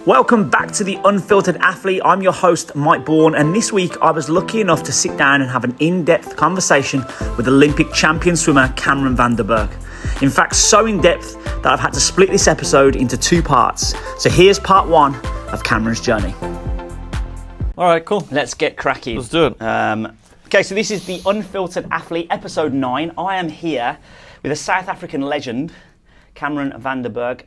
Welcome back to The Unfiltered Athlete. I'm your host, Mike Bourne, and this week I was lucky enough to sit down and have an in-depth conversation with Olympic champion swimmer Cameron van der Burgh. In fact, so in-depth that I've had to split this episode into two parts. So here's part one of Cameron's journey. All right, cool. Let's get cracking. Let's do it. Okay, so this is The Unfiltered Athlete, episode 9. I am here with a South African legend, Cameron van der Burgh.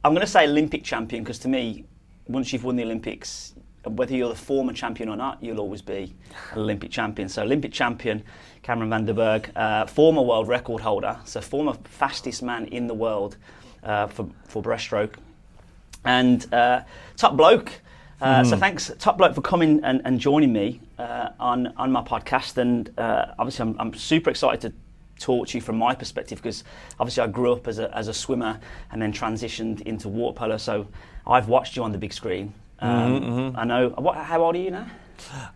I'm going to say Olympic champion because to me, once you've won the Olympics, whether you're the former champion or not, you'll always be an Olympic champion. So Olympic champion, Cameron van der Burgh, former world record holder, so former fastest man in the world for breaststroke, and top bloke. So thanks, top bloke, for coming and joining me on my podcast. And obviously, I'm super excited to talk to you from my perspective because obviously I grew up as a swimmer and then transitioned into water polo. So I've watched you on the big screen. I know. How old are you now?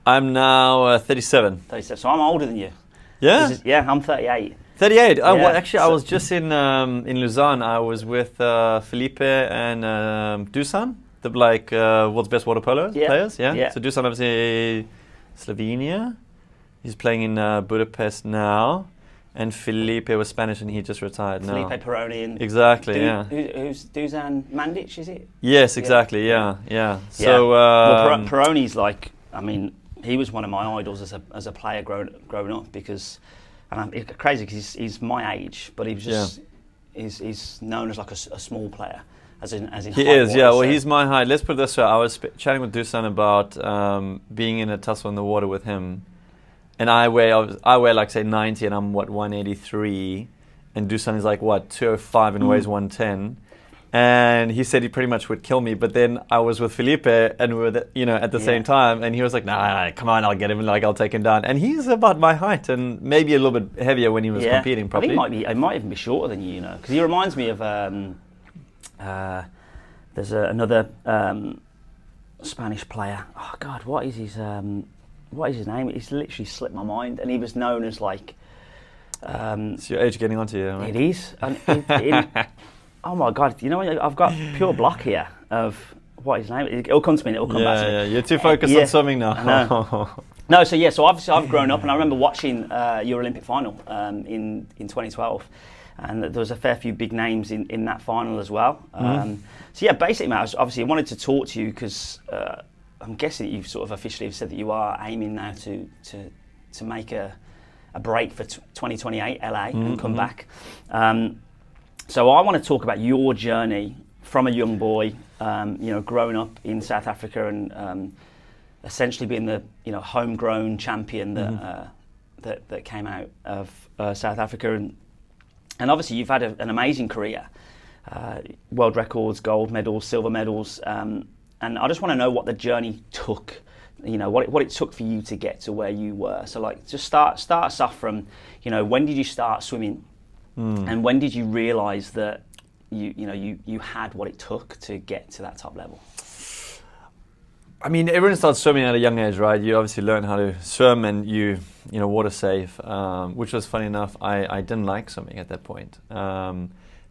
I'm now 37. 37. So I'm older than you. Yeah? Yeah, I'm 38. 38. Oh, Yeah. well, actually, I was just in Lausanne. I was with Felipe and Dusan, the world's best water polo players. Yeah. So Dusan obviously Slovenia. He's playing in Budapest now. And Felipe was Spanish and he just retired now. Felipe Peroni. And exactly, yeah. Who's Dusan Mandic, is it? Yes, exactly, yeah. So, well, Peroni's he was one of my idols as a player growing up because, and it's crazy because he's my age, but he was just, he's known as like a small player, as in he is, yeah. Well, he's my height. Let's put it this way. I was chatting with Dusan about being in a tussle in the water with him. And I weigh like say 90 and I'm 183, and Dusan is like 205 and weighs 110, and he said he pretty much would kill me. But then I was with Felipe and we were at the same time, and he was like, nah, come on, I'll get him, I'll take him down. And he's about my height and maybe a little bit heavier when he was competing properly. I think he might even be shorter than you, because he reminds me of there's another Spanish player. Oh God, what is his name? It's literally slipped my mind. And he was known as like... it's your age getting onto you, right? It is. And oh my God, I've got pure block here of what his name is. It'll come to me, it'll come back to me. Yeah, you're too focused on swimming now. No, so obviously I've grown up and I remember watching your Olympic final in 2012. And there was a fair few big names in that final as well. So yeah, basically, mate, I wanted to talk to you because... I'm guessing that you've sort of officially said that you are aiming now to make a break for 2028 LA and come back. So I want to talk about your journey from a young boy, growing up in South Africa and essentially being the homegrown champion that came out of South Africa, and obviously you've had an amazing career, world records, gold medals, silver medals. And I just want to know what the journey took, what it took for you to get to where you were. So just start us off from, when did you start swimming, and when did you realise that you had what it took to get to that top level? I mean, everyone starts swimming at a young age, right? You obviously learn how to swim and you water safe, which was funny enough. I didn't like swimming at that point.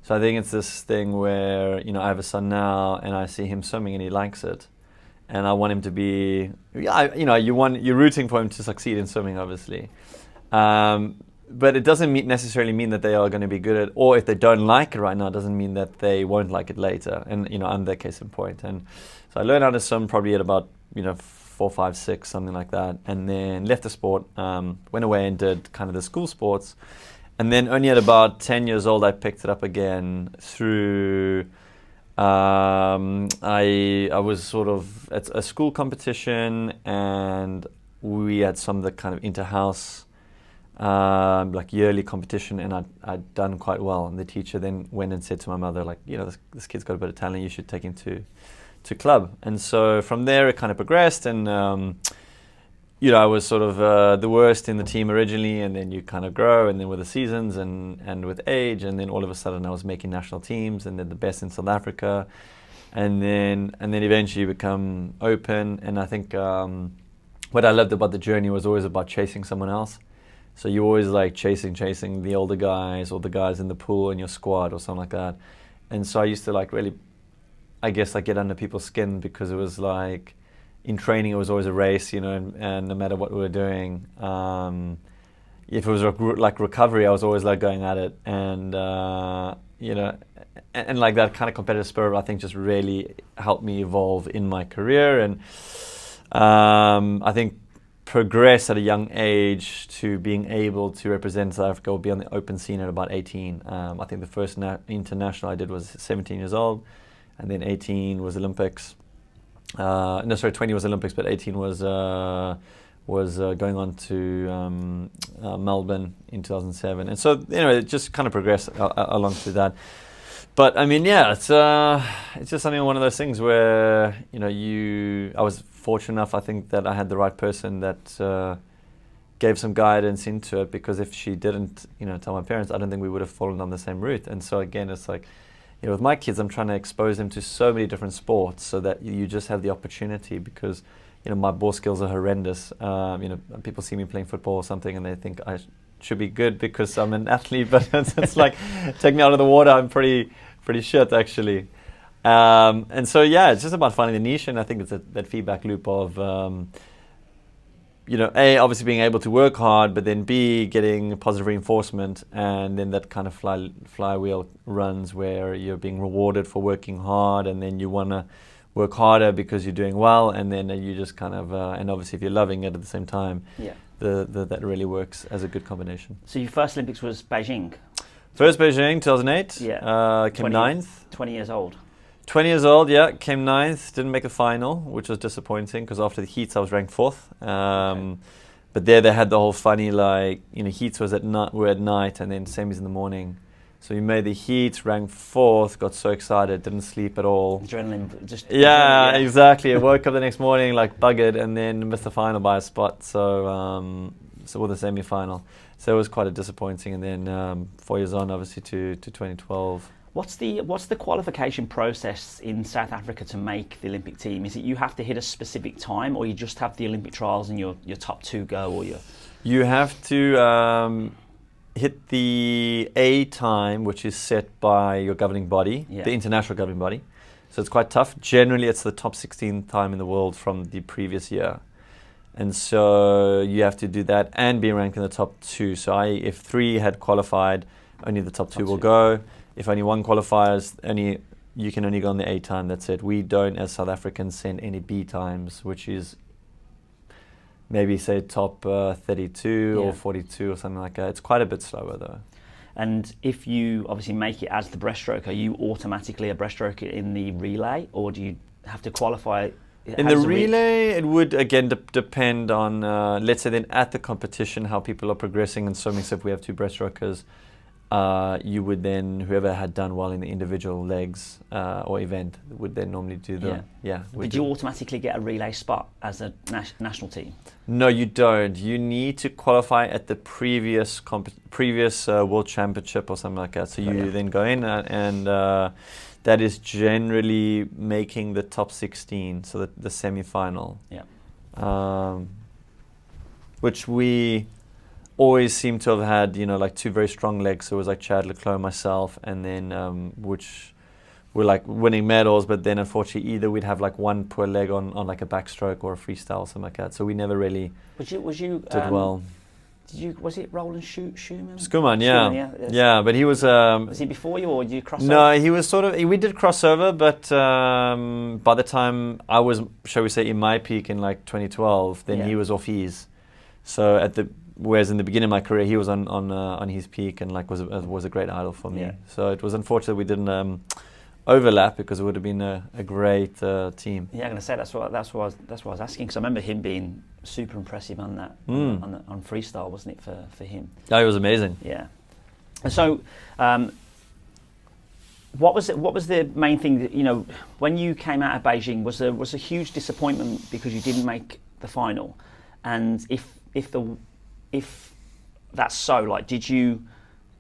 So I think it's this thing where, I have a son now and I see him swimming and he likes it. And I want him to be, you're rooting for him to succeed in swimming, obviously. But it doesn't necessarily mean that they are going to be good at, or if they don't like it right now, it doesn't mean that they won't like it later. And, I'm their case in point. And so I learned how to swim probably at about, 4, 5, 6, something like that. And then left the sport, went away and did kind of the school sports. And then only at about 10 years old, I picked it up again through, I was sort of at a school competition and we had some of the kind of inter-house, yearly competition, and I'd done quite well. And the teacher then went and said to my mother, this kid's got a bit of talent, you should take him to club. And so from there it kind of progressed, and I was sort of the worst in the team originally, and then you kind of grow, and then with the seasons and with age, and then all of a sudden I was making national teams, and then the best in South Africa, and then eventually you become open. And I think what I loved about the journey was always about chasing someone else. So you always like chasing the older guys or the guys in the pool in your squad or something like that. And so I used to like really I guess, like get under people's skin, because it was like in training it was always a race, you know, and no matter what we were doing, if it was like recovery, I was always like going at it, and you know, and like that kind of competitive spirit, I think, just really helped me evolve in my career, and I think progress at a young age to being able to represent South Africa or be on the open scene at about 18. I think the first international I did was 17 years old, and then 18 was Olympics. 20 was Olympics, but 18 was going on to Melbourne in 2007, and so, you know, it just kind of progressed along through that. But I mean, yeah, it's just something, one of those things where, you know, I was fortunate enough, I think, that I had the right person that gave some guidance into it, because if she didn't, you know, tell my parents, I don't think we would have fallen down the same route. And so again, it's like, you know, with my kids, I'm trying to expose them to so many different sports so that you just have the opportunity, because, you know, my ball skills are horrendous. You know, people see me playing football or something and they think I should be good because I'm an athlete, but it's like, take me out of the water, I'm pretty shit, actually. And so, yeah, it's just about finding the niche, and I think it's that feedback loop of, you know, A, obviously being able to work hard, but then B, getting positive reinforcement, and then that kind of flywheel runs where you're being rewarded for working hard, and then you want to work harder because you're doing well, and then you just kind of, and obviously if you're loving it at the same time, yeah, that really works as a good combination. So your first Olympics was Beijing? First Beijing, 2008. Yeah. Came 9th. 20 years old. 20 years old, yeah. Came 9th. Didn't make the final, which was disappointing, because after the heats I was ranked 4th. Okay. But there they had the whole funny, like, you know, heats were at night, and then semis in the morning. So we made the heats, ranked 4th, got so excited, didn't sleep at all. Adrenaline, just... Yeah, exactly. I woke up the next morning like buggered, and then missed the final by a spot. So with the semi-final. So it was quite a disappointing. And then 4 years on, obviously, to 2012. What's the qualification process in South Africa to make the Olympic team? Is it you have to hit a specific time, or you just have the Olympic trials and your top 2 go, or You have to hit the A time, which is set by your governing body, the international governing body. So it's quite tough. Generally, it's the top 16 time in the world from the previous year. And so you have to do that and be ranked in the top 2. So if 3 had qualified, only the top 2 will go. If only 1 qualifies, you can only go on the A time. That's it. We don't, as South Africans, send any B times, which is maybe say top 32 or 42 or something like that. It's quite a bit slower though. And if you obviously make it as the breaststroke, are you automatically a breaststroker in the relay, or do you have to qualify? In the relay, it would again depend on, let's say then at the competition, how people are progressing and swimming. So if we have 2 breaststrokers, you would then, whoever had done well in the individual legs or event would then normally do the... Did you automatically get a relay spot as a national team? No, you don't. You need to qualify at the previous World Championship or something like that. So you then go in and that is generally making the top 16, so the semi-final. Yeah. Which we always seem to have had, you know, like 2 very strong legs. So it was like Chad Leclerc, myself, and then which were like winning medals, but then unfortunately either we'd have like 1 poor leg on like a backstroke or a freestyle or something like that. So we never really did well. Was it Roland Schumann? Schumann, yeah. Yeah, but he was... was he before you, or did you cross over? No, he was sort of... We did cross over, but by the time I was, shall we say, in my peak in like 2012, then he was off his. So whereas in the beginning of my career, he was on his peak and like was a great idol for me. Yeah. So it was unfortunate we didn't overlap, because it would have been a great team. Yeah, I'm going to say that's what I was asking, because I remember him being super impressive on that on freestyle, wasn't it, for him? Yeah, it was amazing. Yeah. And so, what was the main thing that, you know, when you came out of Beijing, was a huge disappointment because you didn't make the final? And if that's so, like, did you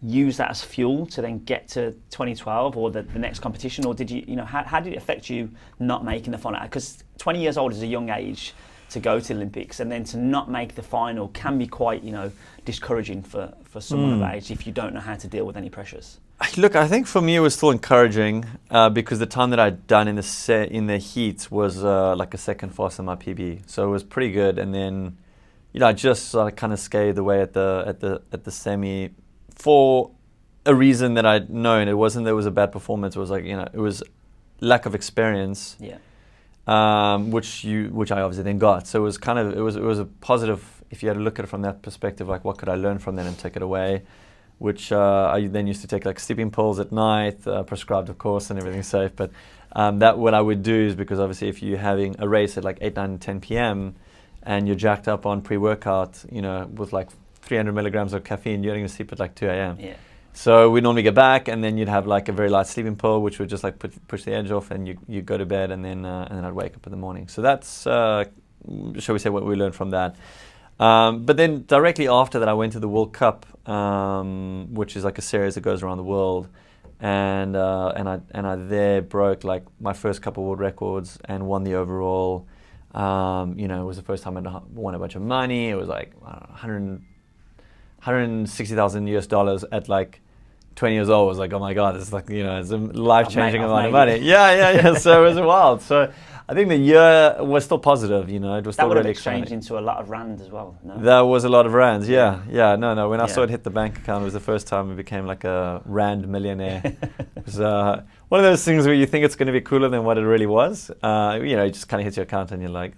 use that as fuel to then get to 2012 or the next competition, or did you know, how did it affect you not making the final? Because 20 years old is a young age to go to Olympics, and then to not make the final can be quite, you know, discouraging for someone of age if you don't know how to deal with any pressures. Look, I think for me it was still encouraging because the time that I'd done in the heats was like a second faster than my PB, so it was pretty good. And then, I just kind of skated away at the semi for a reason that I'd known. It wasn't that it was a bad performance. It was like it was lack of experience. Yeah. Which I obviously then got. So it was it was a positive if you had to look at it from that perspective. Like, what could I learn from that and take it away? Which I then used to take like sleeping pills at night, prescribed of course, and everything's safe. But that what I would do is, because obviously if you're having a race at like 8, 9, 10 p.m. and you're jacked up on pre-workout, with like 300 milligrams of caffeine, you're going to sleep at like 2 a.m. Yeah. So we'd normally get back, and then you'd have like a very light sleeping pill, which would just like push the edge off, and you go to bed, and then I'd wake up in the morning. So that's, shall we say, what we learned from that. But then directly after that, I went to the World Cup, which is like a series that goes around the world, and I there broke like my first couple world records and won the overall. It was the first time I won a bunch of money. It was like $160,000 at like 20 years old. I was like, oh my God, it's like, it's a life-changing amount of money. Yeah. So it was wild. So I think the year was still positive, it was still really exciting. That would have exchanged into a lot of rand as well, no? That was a lot of rands, yeah. No. When I saw it hit the bank account, it was the first time I became like a rand millionaire. It was one of those things where you think it's going to be cooler than what it really was. It just kind of hits your account and you're like,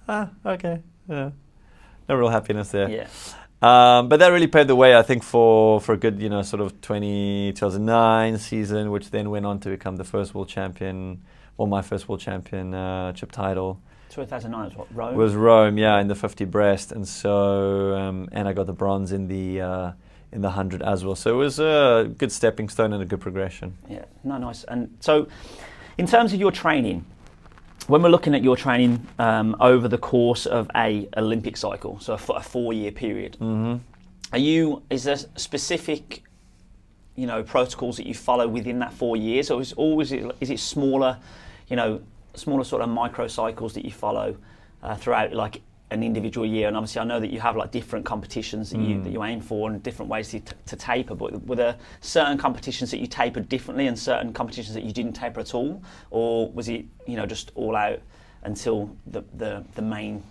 okay. Yeah. No real happiness there. Yeah. But that really paved the way, I think, for a good, sort of 2009 season, which then went on to become the first world champion, or my first world championship title. 2009 was what, Rome? Was Rome, yeah, in the 50 breast, and so and I got the bronze in the 100 as well. So it was a good stepping stone and a good progression. Yeah, no, nice. And so, in terms of your training, when we're looking at your training over the course of a Olympic cycle, so a 4-year period, is there specific, protocols that you follow within that 4 years, or is it smaller, smaller sort of micro cycles that you follow throughout like an individual year? And obviously I know that you have like different competitions that you aim for and different ways to taper, but were there certain competitions that you tapered differently and certain competitions that you didn't taper at all, or was it just all out until the main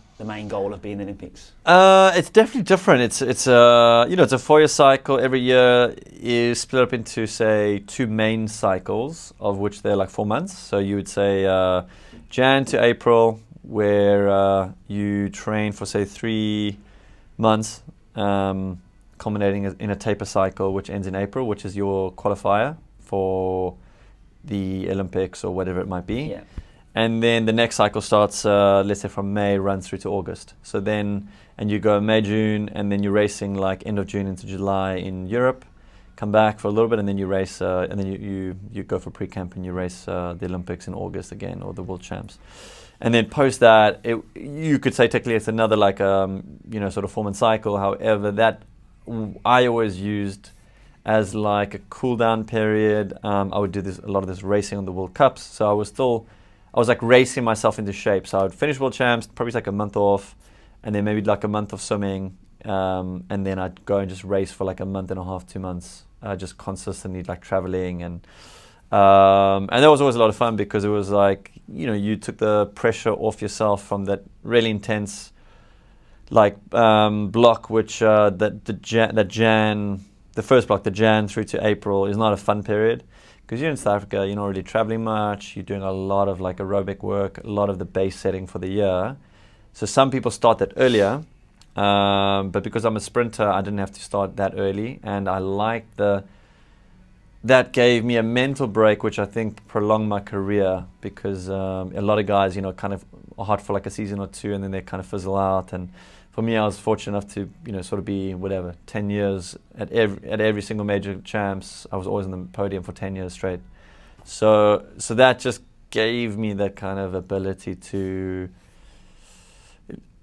goal of being the Olympics? It's definitely different. It's it's a 4-year cycle. Every year is split up into, say, 2 main cycles, of which they're like 4 months. So you would say Jan to April, where you train for, say, 3 months, culminating in a taper cycle, which ends in April, which is your qualifier for the Olympics or whatever it might be. Yeah. And then the next cycle starts, let's say, from May, runs through to August. So then, and you go May, June, and then you're racing like end of June into July in Europe, come back for a little bit, and then you race, and then you go for pre-camp and you race the Olympics in August again, or the World Champs. And then post that, you could say technically it's another like, sort of 4-month cycle. However, that I always used as like a cool down period. I would do a lot of this racing on the World Cups. So I was like racing myself into shape. So I would finish World Champs, probably take a month off, and then maybe like a month of swimming, and then I'd go and just race for like a month and a half, 2 months, just consistently like traveling, and that was always a lot of fun because it was like, you took the pressure off yourself from that really intense like block, which the first block, the Jan through to April, is not a fun period. Because you're in South Africa, you're not really traveling much, you're doing a lot of like aerobic work, a lot of the base setting for the year. So some people start that earlier, but because I'm a sprinter, I didn't have to start that early, and I liked that gave me a mental break, which I think prolonged my career, because a lot of guys, kind of are hot for like a season or 2 and then they kind of fizzle out. And for me, I was fortunate enough to, sort of be 10 years at every single major champs. I was always on the podium for 10 years straight. So that just gave me that kind of ability to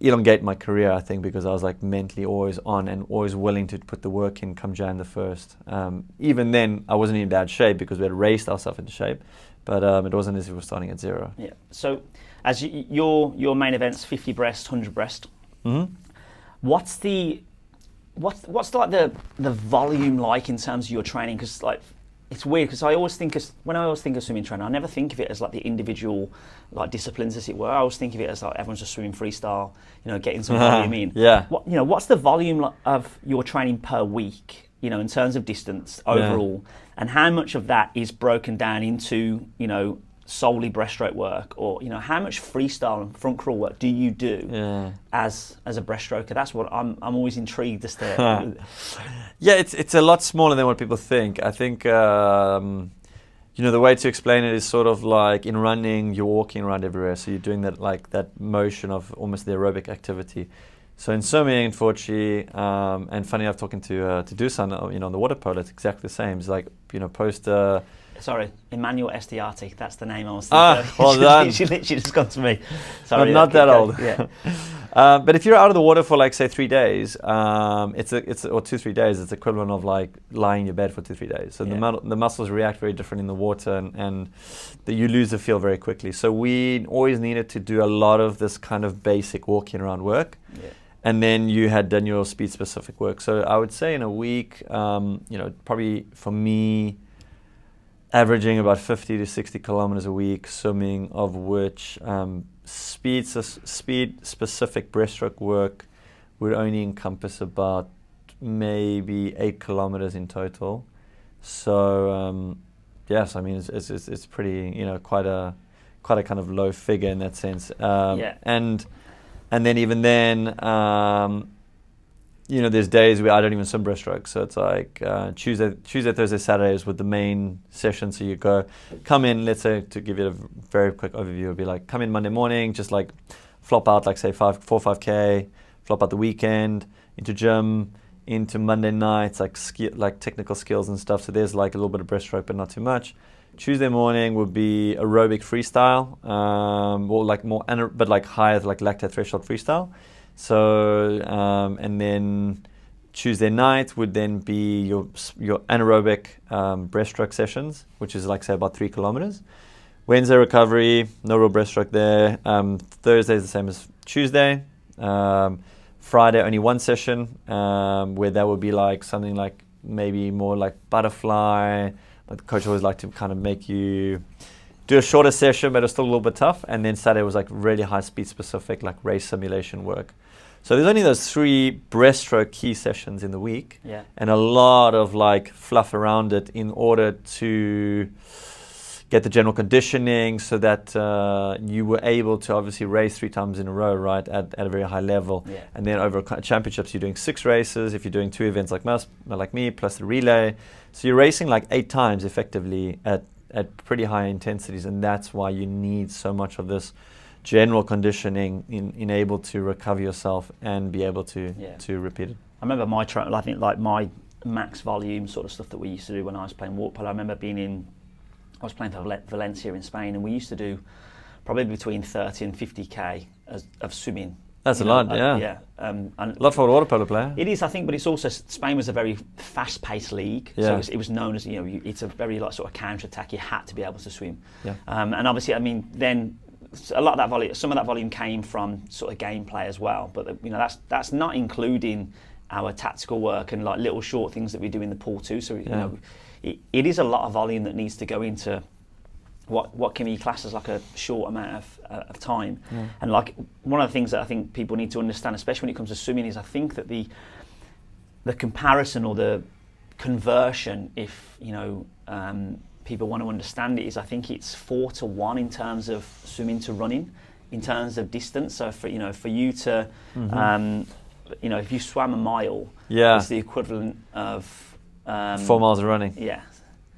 elongate my career, I think, because I was like mentally always on and always willing to put the work in come Jan the 1st. Even then, I wasn't in bad shape because we had raced ourselves into shape, but it wasn't as if we were starting at 0. Yeah. So as your main events, 50 breast, 100 breast, what's like the volume like in terms of your training? Because like it's weird because I always think when I always think of swimming training, I never think of it as like the individual like disciplines, as it were. I always think of it as like everyone's just swimming freestyle, getting some volume in. Yeah. What's the volume of your training per week, in terms of distance overall, and how much of that is broken down into, solely breaststroke work, or how much freestyle and front crawl work do you do as a breaststroker? That's what I'm always intrigued as to. Yeah, it's a lot smaller than what people think. I think the way to explain it is sort of like in running, you're walking around everywhere, so you're doing that motion of almost the aerobic activity. So in swimming, unfortunately, and funny enough, talking to Dusan, on the water polo, it's exactly the same. It's like post. Sorry, Emmanuel Estiati. That's the name I was thinking. Well done. She literally just got to me. Sorry, not that old. Yeah. But if you're out of the water for like say 3 days, or 2-3 days, it's equivalent of like lying in your bed for 2-3 days. So the muscles react very different in the water, and you lose the feel very quickly. So we always needed to do a lot of this kind of basic walking around work. Yeah. And then you had done your speed specific work. So I would say in a week, probably for me, averaging about 50 to 60 kilometers a week swimming, of which speed specific breaststroke work would only encompass about maybe 8 kilometers in total. So yes, I mean it's pretty quite a kind of low figure in that sense. And then even then, there's days where I don't even swim breaststroke. So it's like Tuesday, Thursday, Saturdays with the main session. So you come in, let's say, to give you a very quick overview, it'd be like, come in Monday morning, just like flop out, like say 4-5K, flop out the weekend, into gym, into Monday nights, like technical skills and stuff. So there's like a little bit of breaststroke, but not too much. Tuesday morning would be aerobic freestyle, or like more, but like higher, like lactate threshold freestyle. So, and then Tuesday night would then be your anaerobic breaststroke sessions, which is like say about 3 kilometers. Wednesday recovery, no real breaststroke there. Thursday is the same as Tuesday. Friday only one session, where that would be like something like maybe more like butterfly. But the coach always liked to kind of make you do a shorter session, but it's still a little bit tough. And then Saturday was like really high speed specific, like race simulation work. So there's only those 3 breaststroke key sessions in the week, and a lot of like fluff around it in order to get the general conditioning, so that you were able to obviously race 3 times in a row, right, at a very high level. Yeah. And then over championships, you're doing 6 races. If you're doing 2 events like me, plus the relay, so you're racing like 8 times effectively at pretty high intensities, and that's why you need so much of this general conditioning in able to recover yourself and be able to repeat it. I remember I think like my max volume sort of stuff that we used to do when I was playing water polo. I remember I was playing for Valencia in Spain, and we used to do probably between 30 and 50k of swimming. That's a lot, yeah. And a lot for a water polo player. It is, I think, but it's also, Spain was a very fast-paced league, so it was known as, it's a very like sort of counter-attack. You had to be able to swim. Yeah. And obviously, I mean, then a lot of that volume, some of that volume came from sort of gameplay as well. But that's not including our tactical work and like little short things that we do in the pool too. So it is a lot of volume that needs to go into what can be classed as like a short amount of time. And like one of the things that I think people need to understand, especially when it comes to swimming, is I think that the comparison or the conversion, if people want to understand it, is I think it's 4 to 1 in terms of swimming to running, in terms of distance. So for you to if you swam a mile, it's the equivalent of 4 miles of running. Yeah,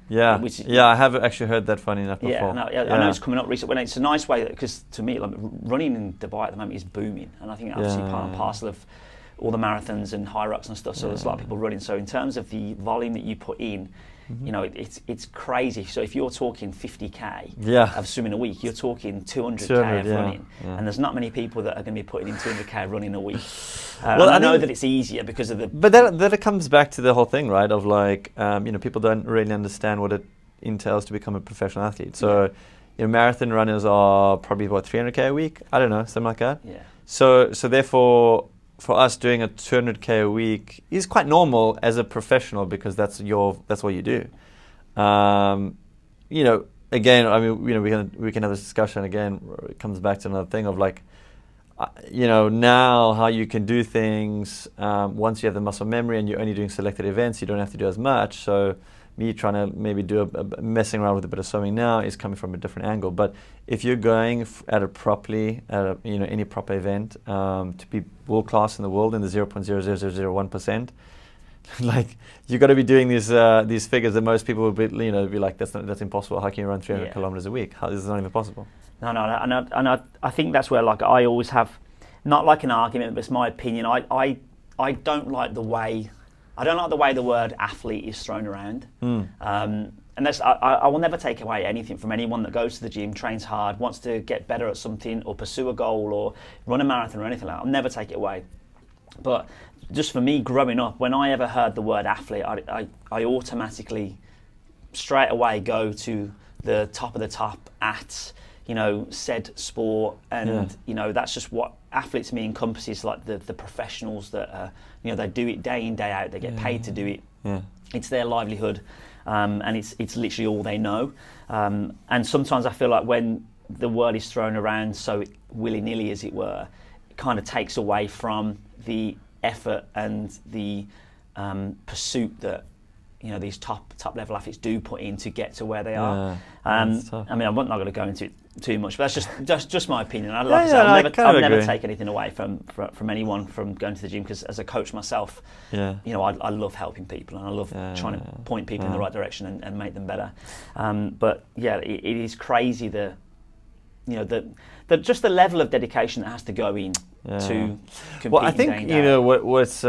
I have actually heard that, funny enough, before. I know it's coming up recently. Well, it's a nice way, because to me, like, running in Dubai at the moment is booming, and I think obviously part and parcel of all the marathons and high rocks and stuff. So there's a lot of people running. So in terms of the volume that you put in, it's crazy. So if you're talking 50k of swimming a week, you're talking 200k of running, and there's not many people that are going to be putting in 200k running a week. Well, I know that it's easier because of the. But that it comes back to the whole thing, right? Of like, people don't really understand what it entails to become a professional athlete. So, marathon runners are probably 300k a week. I don't know, something like that. Yeah. So therefore, for us, doing a 200k a week is quite normal as a professional, because that's what you do. you know, again, I mean, you know, we can have this discussion again. It comes back to another thing of like, you know, now how you can do things once you have the muscle memory and you're only doing selected events, you don't have to do as much. So me trying to maybe do messing around with a bit of swimming now is coming from a different angle. But if you're going at it properly, at you know, any proper event, to be world class in the world in the 0.00001%, like you got to be doing these figures that most people would be, you know, be like, that's impossible. How can you run 300 kilometers a week? This is not even possible. No, and I think that's where, like, I always have, not like an argument, but it's my opinion. I don't like the way the word athlete is thrown around. And that's, I will never take away anything from anyone that goes to the gym, trains hard, wants to get better at something or pursue a goal or run a marathon or anything like that. I'll never take it away. But just for me growing up, when I ever heard the word athlete, I automatically straight away go to the top of the top at, you know, said sport, and you know, that's just what athlete to me encompasses, like the professionals that you know, they do it day in, day out, they get paid to do it. It's their livelihood, and it's literally all they know. And sometimes I feel like when the word is thrown around so willy-nilly, as it were, it kind of takes away from the effort and the pursuit that, you know, these top level athletes do put in to get to where they are. I mean, I'm not going to go into it too much, but that's just my opinion. I'll never take anything away from anyone from going to the gym, because as a coach myself, you know, I love helping people, and I love trying to point people in the right direction and make them better. But yeah, it is crazy the just the level of dedication that has to go in to compete. Well, I think, you know, what's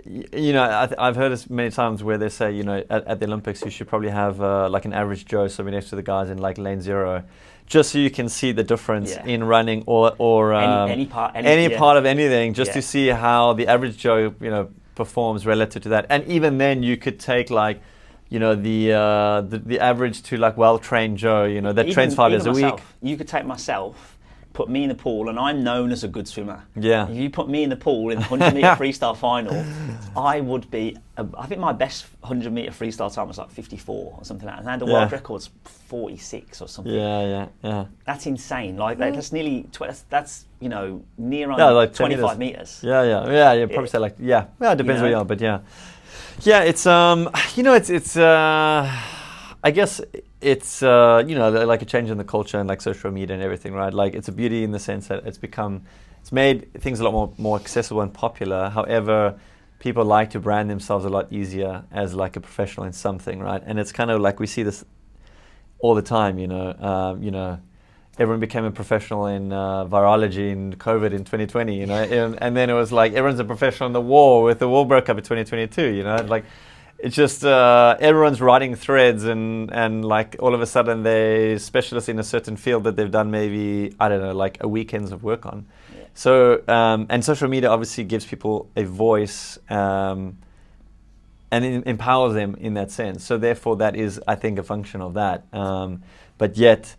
you know, I've heard this many times where they say, you know, at the Olympics you should probably have like an average Joe swimming next to the guys in like lane 0, just so you can see the difference in running or any part of anything, just to see how the average Joe, you know, performs relative to that. And even then you could take, like, you know, the average to like well-trained Joe, you know, that trains 5 days a week. You could take myself, put me in the pool, and I'm known as a good swimmer. If you put me in the pool in the 100 metre freestyle final, I would be, I think my best 100 metre freestyle time was like 54 or something like that. And the world record's 46 or something. That's insane. Like, that's nearly, that's, you know, near on like 25 metres. You probably say like, it depends where you are, but it's, you know, it's I guess it's, you know, like a change in the culture and like social media and everything, right? Like, it's a beauty in the sense that it's made things a lot more accessible and popular. However, people like to brand themselves a lot easier as like a professional in something, right? And it's kind of like we see this all the time, you know, everyone became a professional in virology in COVID in 2020, you know, and then it was like everyone's a professional in the war with the war broke up in 2022, you know, like, it's just everyone's writing threads and like all of a sudden they're specialists in a certain field that they've done maybe, I don't know, like a weekend's of work on. So, and social media obviously gives people a voice and empowers them in that sense. So therefore that is, I think, a function of that. But yet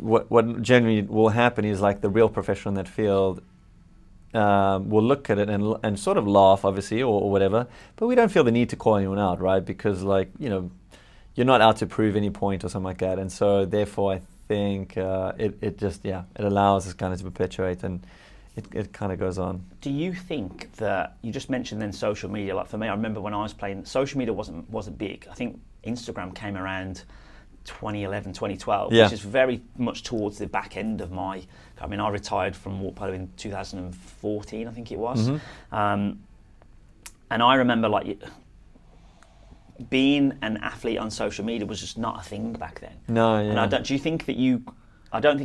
what generally will happen is like the real professional in that field will look at it and sort of laugh, obviously, or whatever, but we don't feel the need to call anyone out, right? Because, like, you know, you're not out to prove any point or something like that, and so therefore I think it just it allows this kind of to perpetuate, and it kind of goes on. Do you think that, you just mentioned then social media, like for me, I remember when I was playing, social media wasn't big. I think Instagram came around 2011, 2012, which is very much towards the back end of my, I mean, I retired from water polo in 2014, I think it was. And I remember, like, being an athlete on social media was just not a thing back then. And do you think that I don't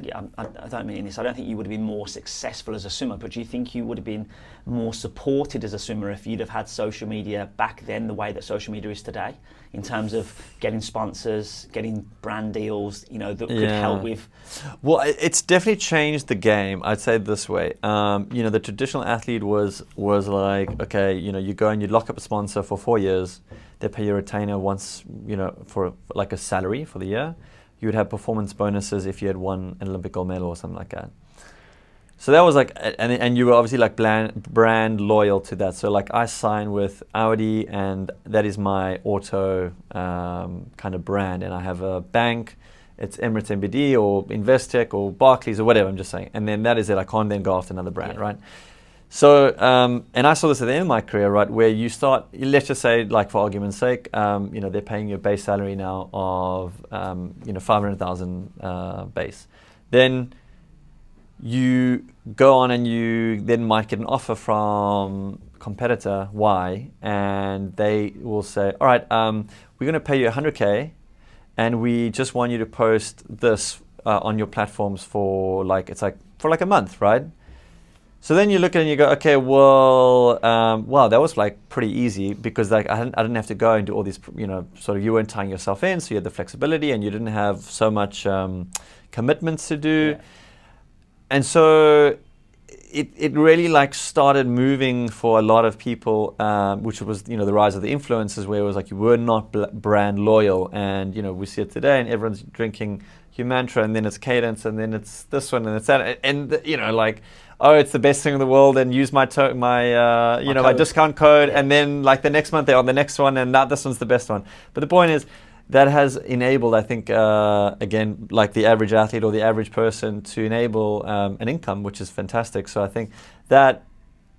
mean this, I don't think you would have been more successful as a swimmer, but do you think you would have been more supported as a swimmer if you'd have had social media back then the way that social media is today, in terms of getting sponsors, getting brand deals, you know, that could help with? Well, it's definitely changed the game, I'd say it this way. You know, the traditional athlete was like, okay, you know, you go and you lock up a sponsor for 4 years, they pay you a retainer once, you know, for like a salary for the year. You would have performance bonuses if you had won an Olympic gold medal or something like that. So that was like, and you were obviously like brand loyal to that. So like I signed with Audi, and that is my auto kind of brand. And I have a bank, it's Emirates MBD or Investec or Barclays or whatever, I'm just saying. And then that is it. I can't then go after another brand, right? So, and I saw this at the end of my career, right, where you start, let's just say, like for argument's sake, you know, they're paying you a base salary now of, you know, 500,000 base. Then you go on and you then might get an offer from competitor Y, and they will say, all right, we're going to pay you 100K, and we just want you to post this on your platforms for like, it's like for like a month, right? So then you look at it and you go, okay, well, wow, that was like pretty easy, because like I didn't have to go and do all these, you know, sort of, you weren't tying yourself in, so you had the flexibility, and you didn't have so much commitments to do. Yeah. And so it really like started moving for a lot of people, which was, you know, the rise of the influencers, where it was like you were not brand loyal. And, you know, we see it today, and everyone's drinking Humantra, and then it's Cadence, and then it's this one, and it's that. And you know, like, oh, it's the best thing in the world, and use my discount code, yeah. And then like the next month they're on the next one, and now this one's the best one. But the point is, that has enabled, I think, again, like the average athlete or the average person to enable an income, which is fantastic. So I think that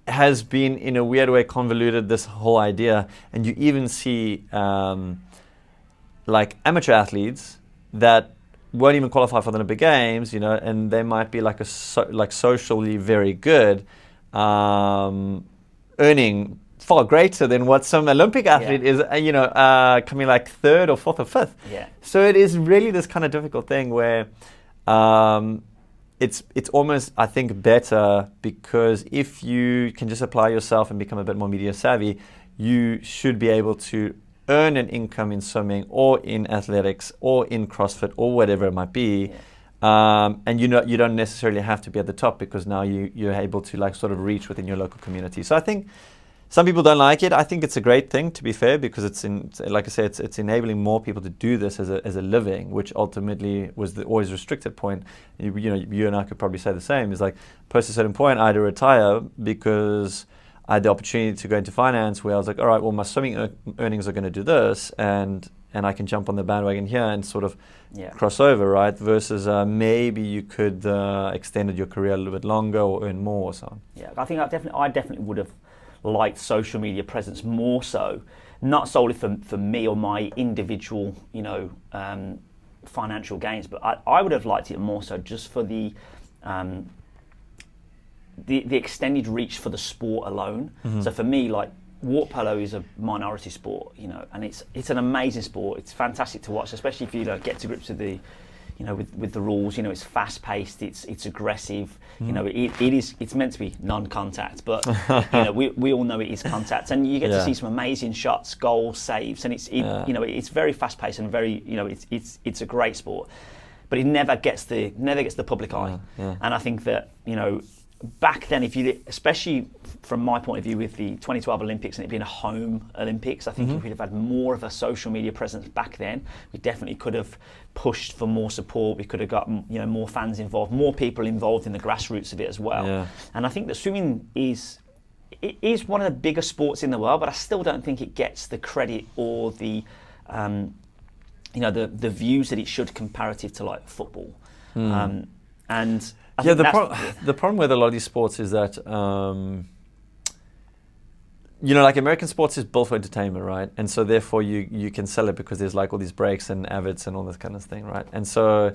has been, in a weird way, convoluted, this whole idea. And you even see like amateur athletes that won't even qualify for the Olympic Games, you know, and they might be like socially very good, earning far greater than what some Olympic athlete is, you know, coming like third or fourth or fifth. Yeah. So it is really this kind of difficult thing where it's almost, I think, better, because if you can just apply yourself and become a bit more media savvy, you should be able to earn an income in swimming or in athletics or in CrossFit or whatever it might be. Yeah. And you know, you don't necessarily have to be at the top, because now you're able to like sort of reach within your local community. So I think some people don't like it. I think it's a great thing, to be fair, because like I said, it's enabling more people to do this as a living, which ultimately was the always restricted point. You know, you and I could probably say the same. Is like, post a certain point, I had to retire because I had the opportunity to go into finance, where I was like, all right, well, my swimming earnings are going to do this, and I can jump on the bandwagon here and sort of cross over, right? Versus maybe you could extended your career a little bit longer or earn more or so on. Yeah, I think I definitely would have liked social media presence more so, not solely for me or my individual, you know, financial gains, but I would have liked it more so just for the extended reach for the sport alone. Mm-hmm. So for me, like, water polo is a minority sport, you know, and it's an amazing sport. It's fantastic to watch, especially if you get to grips with the, you know, with the rules. You know, it's fast paced, it's aggressive. Mm. You know, it's meant to be non-contact, but you know, we all know it is contact, and you get to see some amazing shots, goals, saves, and you know, it's very fast paced and very, you know, it's a great sport, but it never gets the public eye. And I think that, you know, back then, especially from my point of view with the 2012 Olympics and it being a home Olympics, I think if we'd have had more of a social media presence back then, we definitely could have pushed for more support. We could have got, you know, more fans involved, more people involved in the grassroots of it as well. Yeah. And I think that swimming is one of the bigger sports in the world, but I still don't think it gets the credit or the you know, the views that it should comparative to like football. And the problem with a lot of these sports is that, you know, like American sports is built for entertainment, right? And so therefore you can sell it because there's like all these breaks and avids and all this kind of thing, right? And so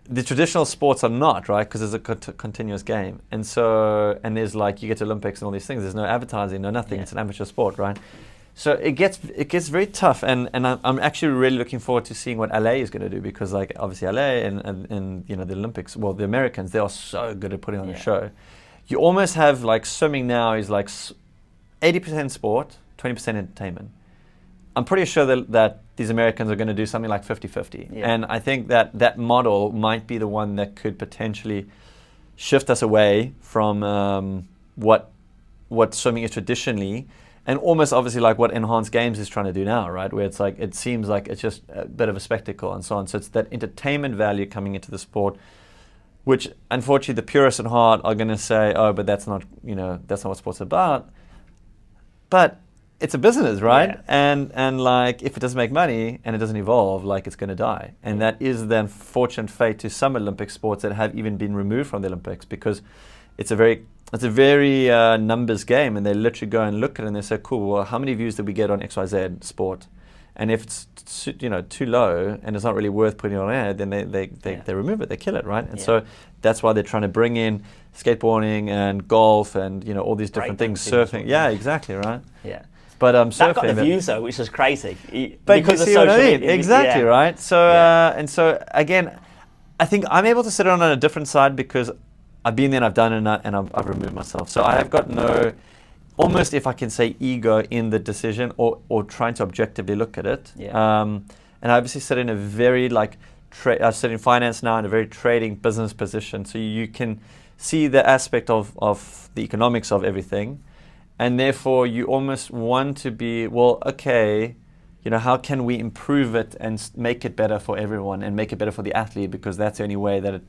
the traditional sports are not, right? Because it's a continuous game. And so, and there's like, you get to Olympics and all these things, there's no advertising, no nothing. Yeah. It's an amateur sport, right? So it gets very tough, and I'm actually really looking forward to seeing what LA is going to do, because like obviously LA and you know, the Olympics, well, the Americans, they are so good at putting on a show. You almost have like swimming now is like 80% sport, 20% entertainment. I'm pretty sure that these Americans are going to do something like 50-50. Yeah. And I think that model might be the one that could potentially shift us away from what swimming is traditionally, and almost obviously like what Enhanced Games is trying to do now, right? Where it's like, it seems like it's just a bit of a spectacle and so on. So it's that entertainment value coming into the sport which unfortunately the purists at heart are going to say, oh, but that's not what sport's about. But it's a business, right? Yeah. And like, if it doesn't make money and it doesn't evolve, like, it's going to die. And that is the unfortunate fate to some Olympic sports that have even been removed from the Olympics, because it's a very numbers game, and they literally go and look at it and they say, cool, well, how many views did we get on XYZ sport? And if it's too low and it's not really worth putting on air, then they remove it, they kill it, right? And so that's why they're trying to bring in skateboarding and golf and all these different things, surfing. Yeah, exactly, right? Yeah. But that surfing, got the views though, which was crazy. But because you see what I mean? media, Exactly, right? So and so again, I think I'm able to sit on a different side because I've been there and I've done it and I've removed myself. So I have got no, almost, if I can say, ego in the decision or trying to objectively look at it. Yeah. And I obviously sit in a very I sit in finance now in a very trading business position. So you can see the aspect of the economics of everything. And therefore you almost want to be, well, okay, how can we improve it and make it better for everyone and make it better for the athlete, because that's the only way that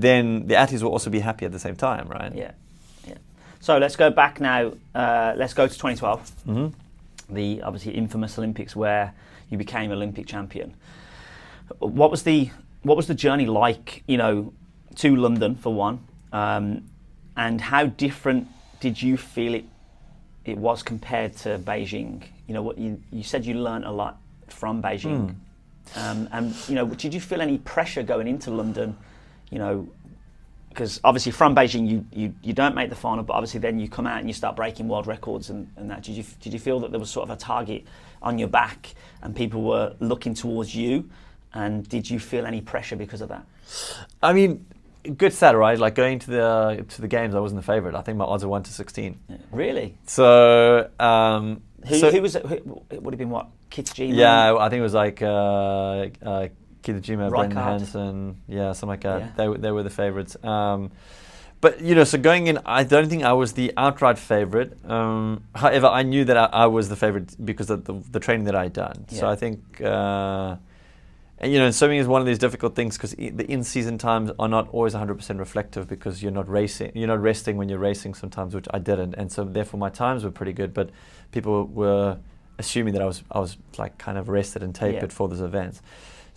then the athletes will also be happy at the same time, right? Yeah. So let's go back now. Let's go to 2012, the obviously infamous Olympics where you became Olympic champion. What was the journey like, to London for one, and how different did you feel it was compared to Beijing? What you said you learned a lot from Beijing, and did you feel any pressure going into London? Because obviously from Beijing you don't make the final, but obviously then you come out and you start breaking world records and that. Did you feel that there was sort of a target on your back and people were looking towards you? And did you feel any pressure because of that? I mean, good stat, right? Like going to the games, I wasn't the favourite. I think my odds are 1-16. Yeah. Really? So who was it? It would have been what? Kitajima? Yeah, I think it was like Kitajima, Brendan Rijkaard. Hansen, something like that. Yeah. They were the favourites. But so going in, I don't think I was the outright favourite. However, I knew that I was the favourite because of the training that I had done. Yeah. So I think, and swimming is one of these difficult things because the in-season times are not always 100% reflective because you're not resting when you're racing sometimes, which I didn't, and so therefore my times were pretty good. But people were assuming that I was like kind of rested and tapered for this event.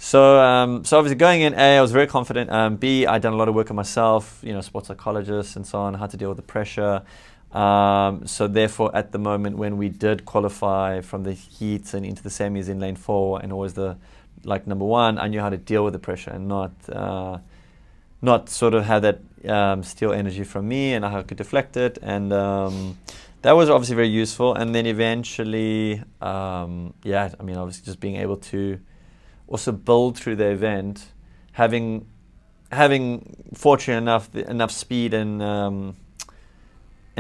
So obviously going in, A, I was very confident. B, I'd done a lot of work on myself, sports psychologist and so on, how to deal with the pressure. So therefore, at the moment when we did qualify from the heats and into the semis in lane 4 and always the number 1, I knew how to deal with the pressure and not sort of have that steal energy from me, and how I could deflect it. And that was obviously very useful. And then eventually, obviously just being able to also build through the event, having fortunate enough speed and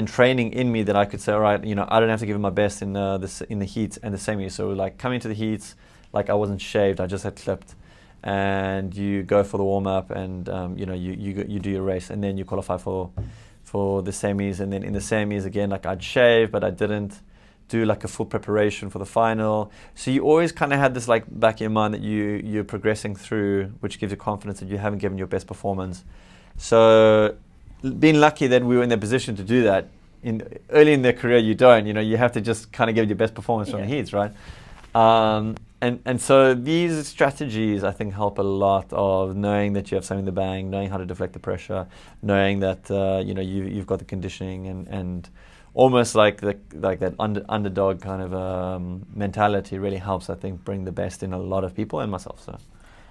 training in me that I could say, all right, I don't have to give it my best in the heats and the semis. So like coming to the heats, like I wasn't shaved, I just had clipped, and you go for the warm up, and you do your race, and then you qualify for the semis, and then in the semis again, like I'd shave, but I didn't do like a full preparation for the final. So you always kind of had this like back in your mind that you're progressing through, which gives you confidence that you haven't given your best performance. So being lucky that we were in the position to do that early in their career, you don't, you have to just kind of give your best performance from the heats, right? And so these strategies, I think, help a lot of knowing that you have something in the bang, knowing how to deflect the pressure, knowing that you've got the conditioning, and almost like that underdog kind of mentality really helps, I think, bring the best in a lot of people and myself. So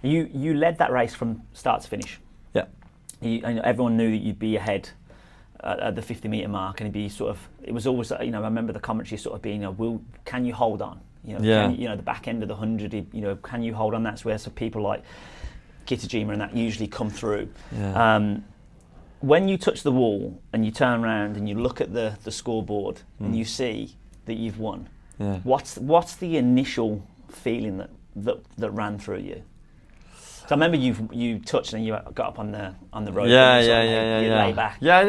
you led that race from start to finish. Yeah. Everyone knew that you'd be ahead at the 50-metre mark, and it'd be sort of, it was always, I remember the commentary sort of being, can you hold on? The back end of the 100, can you hold on? That's where some people like Kitajima and that usually come through. Yeah. When you touch the wall and you turn around and you look at the scoreboard and you see that you've won, what's the initial feeling that ran through you? So I remember you touched and you got up on the road. You lay back. Yeah,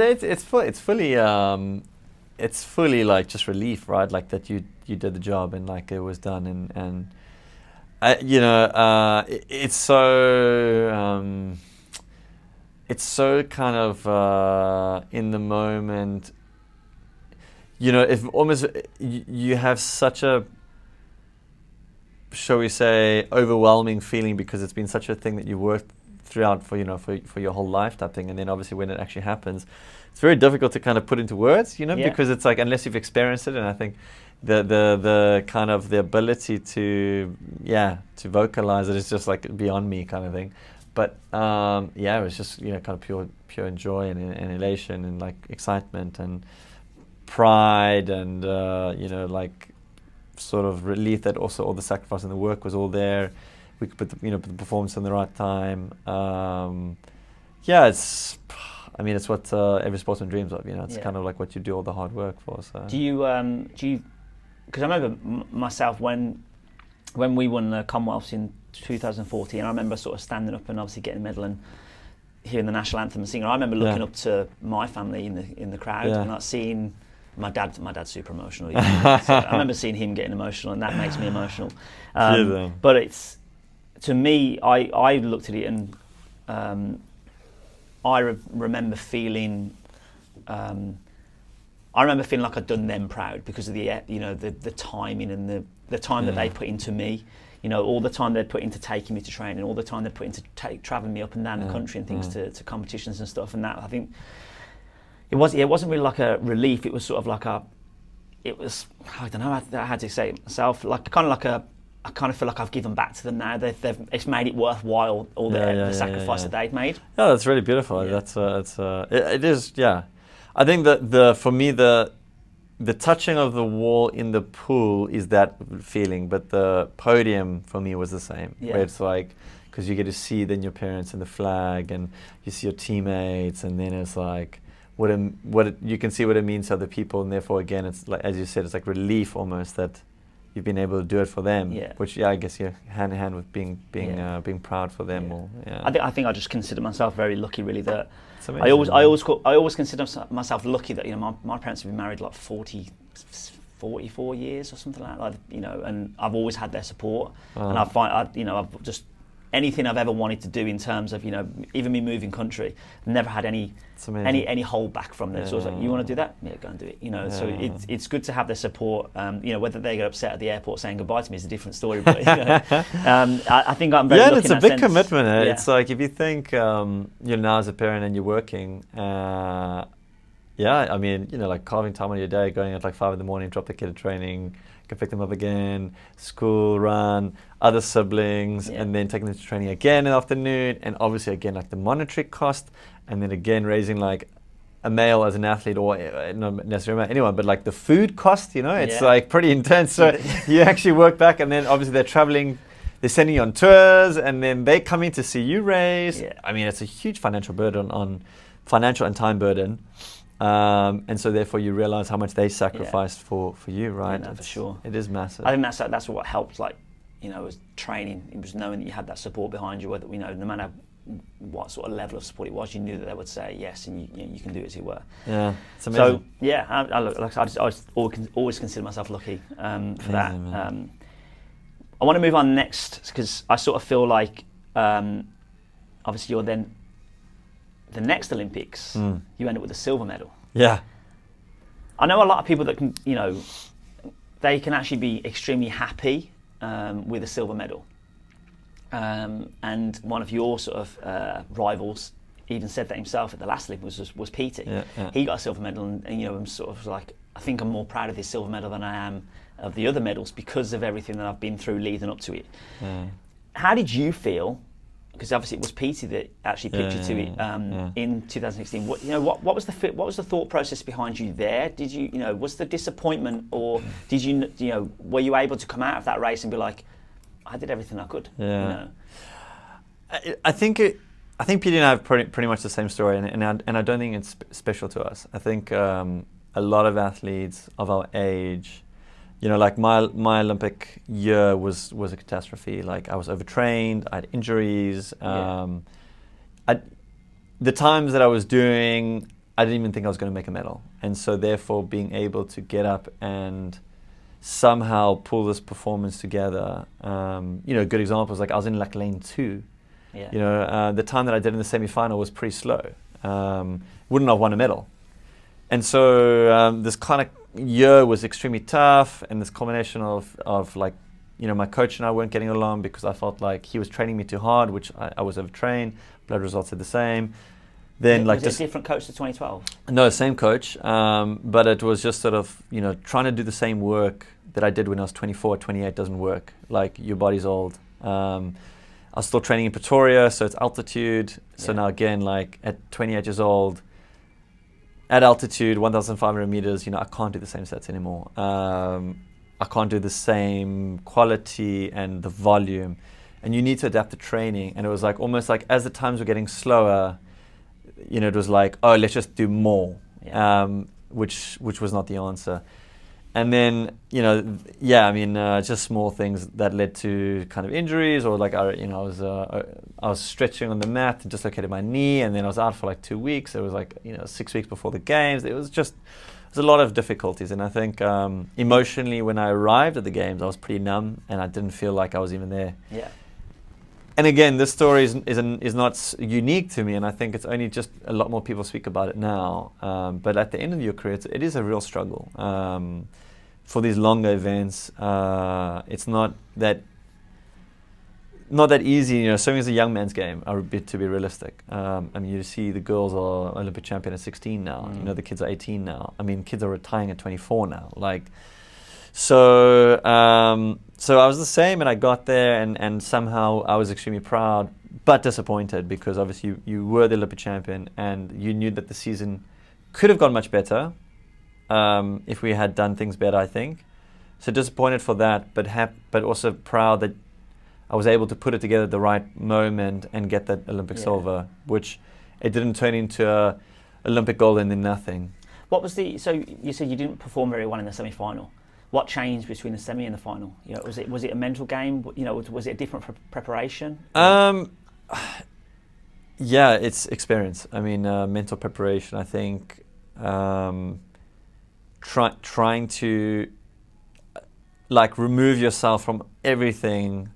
it's fully like just relief, right? Like that you did the job and like it was done, and it's so it's so kind of in the moment. You know, if almost you have such a, shall we say, overwhelming feeling because it's been such a thing that you worked throughout for, you know, for your whole life type thing, and then obviously when it actually happens, it's very difficult to kind of put into words, you know, because it's like, unless you've experienced it, and I think the kind of the ability to vocalize it is just like beyond me kind of thing. But it was just, you know, kind of pure joy and elation and like excitement and pride and you know, like sort of relief that also all the sacrifice and the work was all there. We could put the performance in the right time. It's what every sportsman dreams of. You know, it's kind of like what you do all the hard work for. So do you? Because I remember myself when we won the Commonwealths in 2014. I remember sort of standing up and obviously getting a medal and hearing the national anthem and singing. I remember looking up to my family in the crowd and like seeing my dad's super emotional. So I remember seeing him getting emotional, and that makes me emotional. But it's, to me, I looked at it and I remember feeling like I'd done them proud because of the timing and the time that they put into me. You know, all the time they'd put into taking me to training, all the time they'd put into traveling me up and down the country and things to competitions and stuff. And that, I think, it wasn't really like a relief. It was sort of like I don't know how to say it myself. I kind of feel like I've given back to them now. It's made it worthwhile, all the sacrifice that they've made. Yeah, that's really beautiful. Yeah. It is. Yeah, I think that for me the touching of the wall in the pool is that feeling, but the podium for me was the same. Yeah. Where it's like, because you get to see then your parents and the flag, and you see your teammates, and then it's like you can see what it means to other people, and therefore again it's like, as you said, it's like relief almost that you've been able to do it for them, which I guess you're hand in hand with being proud for them. I think I just consider myself very lucky, really, that I always consider myself lucky that, you know, my parents have been married like 44 years or something like that, you know, and I've always had their support, and I've just anything I've ever wanted to do in terms of, you know, even me moving country, never had any hold back from them. So I was like, you want to do that? Yeah, go and do it. You know, so it's good to have their support. You know, whether they get upset at the airport saying goodbye to me is a different story. But you know, I think I'm very lucky. It's a big commitment. It's like, if you think you're now as a parent and you're working. I mean, you know, like carving time on your day, going at like 5 a.m, drop the kid at training, go pick them up again, school run, other siblings, and then taking them to training again in the afternoon, and obviously again like the monetary cost, and then again raising like a male as an athlete, or not necessarily anyone, but like the food cost, you know, it's like pretty intense. So you actually work back, and then obviously they're traveling, they're sending you on tours, and then they come in to see you race. I mean, it's a huge financial and time burden. And so therefore you realize how much they sacrificed for you, right? Yeah, no, for sure. It is massive. I think that's what helped, like, you know, was training. It was knowing that you had that support behind you, whether, you know, no matter what sort of level of support it was, you knew that they would say yes, and you can do it as you were. Yeah, it's amazing. So I always consider myself lucky for that. I want to move on next, because I sort of feel like obviously you're then the next Olympics, you end up with a silver medal. Yeah. I know a lot of people that can, you know, they can actually be extremely happy with a silver medal. And one of your sort of rivals even said that himself at the last Olympics was Peter. Yeah. He got a silver medal, and you know, I'm sort of like, I think I'm more proud of this silver medal than I am of the other medals because of everything that I've been through leading up to it. How did you feel? Because obviously it was Peter that actually picked you to it in 2016. What was the thought process behind you there? Did you, you know, was the disappointment, or did you, you know, were you able to come out of that race and be like, I did everything I could? Yeah. You know? I think Peter and I have pretty much the same story, and I don't think it's special to us. I think a lot of athletes of our age, you know, like my Olympic year was a catastrophe. Like, I was overtrained, I had injuries. The times that I was doing, I didn't even think I was going to make a medal. And so therefore being able to get up and somehow pull this performance together, you know, good examples, like I was in like lane 2, Yeah. You know, the time that I did in the semi-final was pretty slow. Wouldn't have won a medal. And so this kind of year was extremely tough, and this combination of like, you know, my coach and I weren't getting along because I felt like he was training me too hard, which I was overtrained. Blood results are the same. Then was it a different coach to 2012? No, same coach, but it was just sort of, you know, trying to do the same work that I did when I was 24, 28 doesn't work. Like, your body's old. I was still training in Pretoria, so it's altitude. So now again, like at 28 years old, at altitude, 1,500 meters, you know, I can't do the same sets anymore. I can't do the same quality and the volume. And you need to adapt the training. And it was like, almost like as the times were getting slower, you know, it was like, oh, let's just do more, which was not the answer. And then, you know, I mean, just small things that led to kind of injuries, or like, I was stretching on the mat and dislocated my knee, and then I was out for like 2 weeks. It was like, you know, 6 weeks before the games. It was a lot of difficulties. And I think emotionally, when I arrived at the games, I was pretty numb, and I didn't feel like I was even there. Yeah. And again, this story is not unique to me, and I think it's only just a lot more people speak about it now. But at the end of your career, it is a real struggle. For these longer events, it's not that easy. You know, swimming is a young man's game, to be realistic. I mean, you see the girls are Olympic champion at 16 now. You know, the kids are 18 now. I mean, kids are retiring at 24 now. Like, so I was the same, and I got there, and somehow I was extremely proud, but disappointed, because obviously you were the Olympic champion, and you knew that the season could have gone much better if we had done things better, I think. So disappointed for that, but also proud that I was able to put it together at the right moment and get that Olympic silver, which it didn't turn into a Olympic gold and then nothing. So you said you didn't perform very well in the semi-final. What changed between the semi and the final? You know, was it a mental game? You know, was it a different preparation? Yeah, it's experience. I mean, mental preparation. I think trying to like remove yourself from everything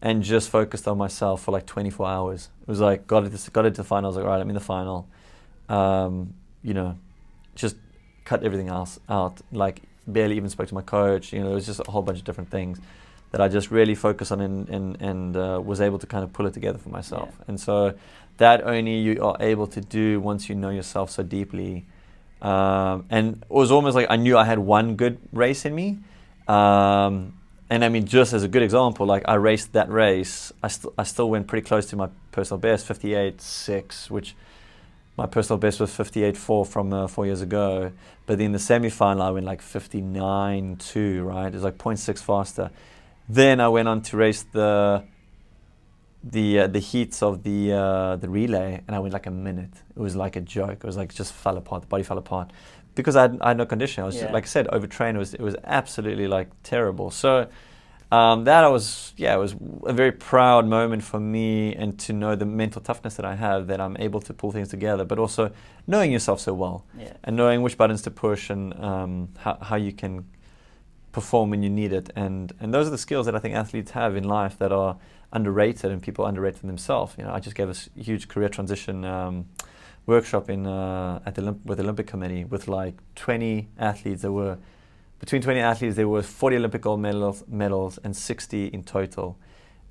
and just focused on myself for like 24 hours. It was like got into the final. I was like, all right, I'm in the final. You know, just cut everything else out. Like, barely even spoke to my coach. You know, it was just a whole bunch of different things that I just really focused on and was able to kind of pull it together for myself. Yeah. And so that only you are able to do once you know yourself so deeply. And it was almost like I knew I had one good race in me. And I mean, just as a good example, like I raced that race, I still went pretty close to my personal best, 58.6, which my personal best was 58.4 from 4 years ago. But in the semi-final, I went like 59.2, right? It was like 0.6 faster. Then I went on to race the heats of the relay, and I went like a minute. It was like a joke. It was like just fell apart. The body fell apart because I had no condition. I was like I said, overtrained. It was absolutely like terrible. So it was a very proud moment for me, and to know the mental toughness that I have, that I'm able to pull things together, but also knowing yourself so well, and knowing which buttons to push, and how you can perform when you need it. And those are the skills that I think athletes have in life that are underrated, and people underrate themselves. You know, I just gave a huge career transition workshop with the Olympic Committee with like 20 athletes. Between 20 athletes, there were 40 Olympic gold medals and 60 in total.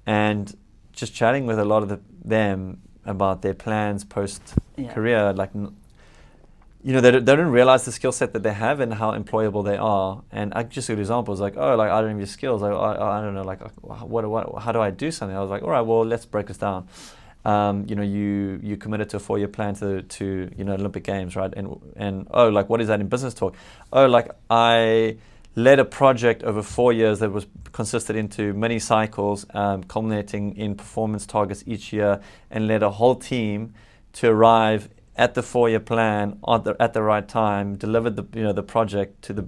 And just chatting with a lot of them about their plans post-career, like, you know, they don't realize the skill set that they have and how employable they are. And I just give examples like, oh, like I don't have your skills. Like, I don't know, like, how do I do something? I was like, all right, well, let's break this down. You know, you committed to a 4-year plan to you know, Olympic Games, right? And oh, like, what is that in business talk? Oh, like, I led a project over 4 years that was consisted into many cycles, culminating in performance targets each year, and led a whole team to arrive at the 4-year plan at the right time, delivered the project to the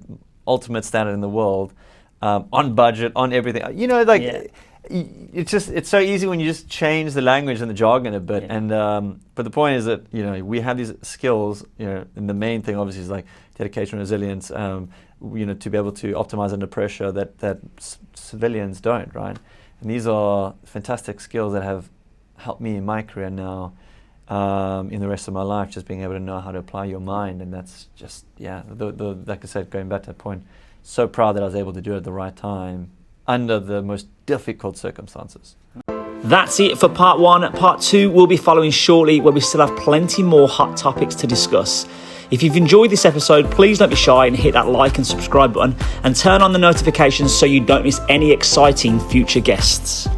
ultimate standard in the world, on budget, on everything. You know, like. It's so easy when you just change the language and the jargon a bit. And but the point is that, you know, we have these skills, you know, and the main thing obviously is like dedication, resilience, you know, to be able to optimize under pressure that civilians don't, right? And these are fantastic skills that have helped me in my career now, in the rest of my life, just being able to know how to apply your mind. And that's just, like I said, going back to that point, so proud that I was able to do it at the right time under the most difficult circumstances. That's it for part 1. Part 2 will be following shortly, where we still have plenty more hot topics to discuss. If you've enjoyed this episode, please don't be shy and hit that like and subscribe button, and turn on the notifications so you don't miss any exciting future guests.